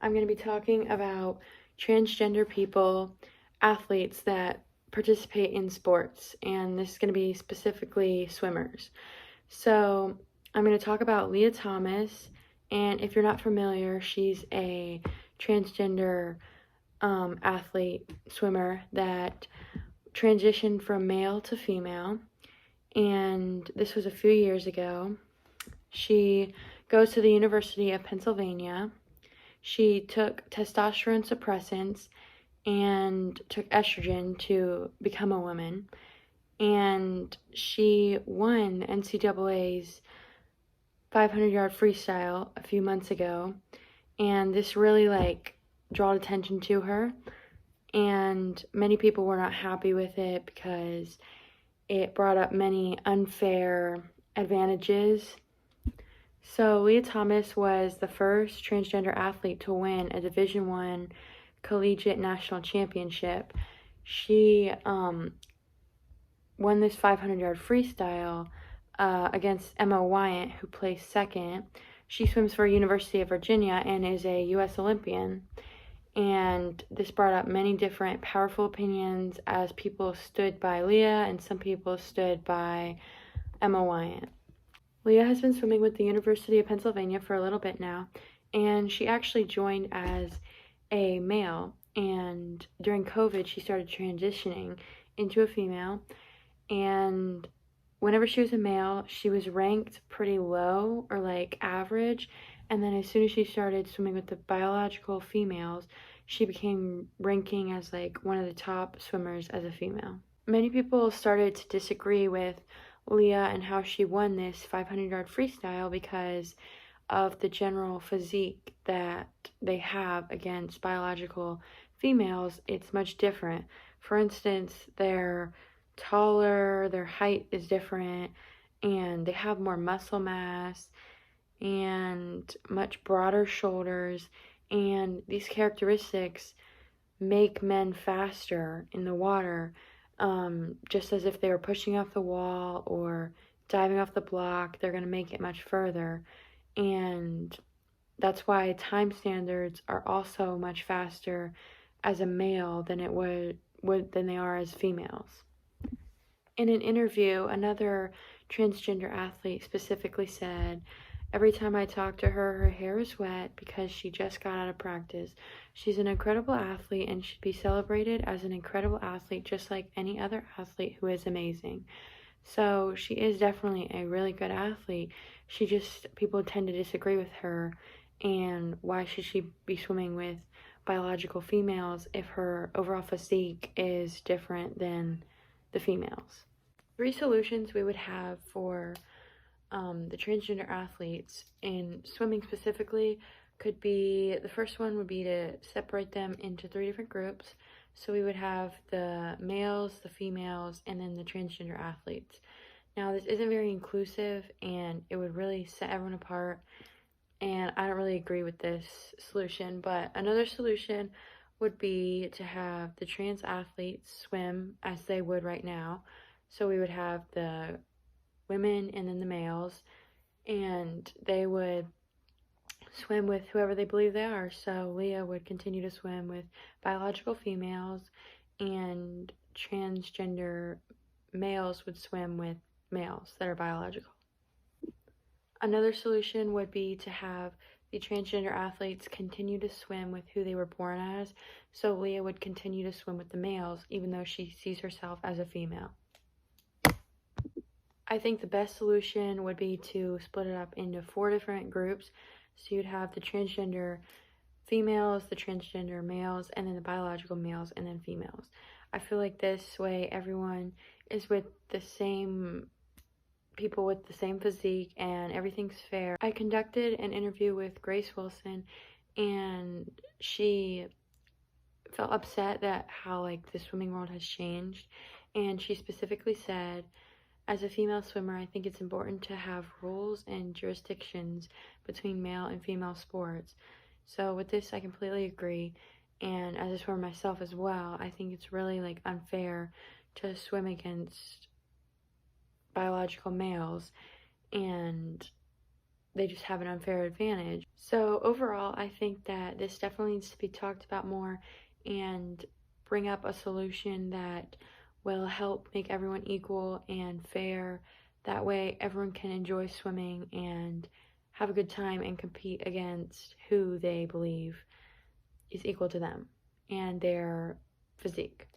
I'm going to be talking about transgender people, athletes that participate in sports, and this is going to be specifically swimmers. So, I'm going to talk about Leah Thomas, and if you're not familiar, she's a transgender athlete, swimmer that transitioned from male to female, and this was a few years ago. She goes to the University of Pennsylvania. She took testosterone suppressants and took estrogen to become a woman. And she won NCAA's 500-yard freestyle a few months ago. And this really drawed attention to her. And many people were not happy with it because it brought up many unfair advantages. So Leah Thomas was the first transgender athlete to win a Division I collegiate national championship. She won this 500-yard freestyle against Emma Wyatt, who placed second. She swims for University of Virginia and is a U.S. Olympian. And this brought up many different powerful opinions as people stood by Leah and some people stood by Emma Wyatt. Leah has been swimming with the University of Pennsylvania for a little bit now, and she actually joined as a male, and during COVID she started transitioning into a female, and whenever she was a male she was ranked pretty low or like average, and then as soon as she started swimming with the biological females she became ranking as like one of the top swimmers as a female. Many people started to disagree with Leah and how she won this 500-yard freestyle because of the general physique that they have against biological females. It's much different. For instance, they're taller, their height is different, and they have more muscle mass and much broader shoulders, and these characteristics make men faster in the water, just as if they were pushing off the wall or diving off the block. They're going to make it much further, and that's why time standards are also much faster as a male than it would than they are as females. In an interview, another transgender athlete specifically said, "Every time I talk to her, her hair is wet because she just got out of practice. She's an incredible athlete and should be celebrated as an incredible athlete just like any other athlete who is amazing." So she is definitely a really good athlete. People tend to disagree with her, and why should she be swimming with biological females if her overall physique is different than the females? 3 solutions we would have for the transgender athletes in swimming specifically could be, the first one would be to separate them into 3 different groups. So we would have the males, the females, and then the transgender athletes. Now this isn't very inclusive and it would really set everyone apart, and I don't really agree with this solution. But another solution would be to have the trans athletes swim as they would right now. So we would have the women and then the males, and they would swim with whoever they believe they are. So Leah would continue to swim with biological females, and transgender males would swim with males that are biological. Another solution would be to have the transgender athletes continue to swim with who they were born as. So Leah would continue to swim with the males even though she sees herself as a female. I think the best solution would be to split it up into 4 different groups. So you'd have the transgender females, the transgender males, and then the biological males, and then females. I feel like this way everyone is with the same people with the same physique and everything's fair. I conducted an interview with Grace Wilson, and she felt upset that how the swimming world has changed, and she specifically said, "As a female swimmer, I think it's important to have rules and jurisdictions between male and female sports." So with this, I completely agree. And as a swimmer myself as well, I think it's really unfair to swim against biological males, and they just have an unfair advantage. So overall, I think that this definitely needs to be talked about more and bring up a solution that will help make everyone equal and fair. That way everyone can enjoy swimming and have a good time and compete against who they believe is equal to them and their physique.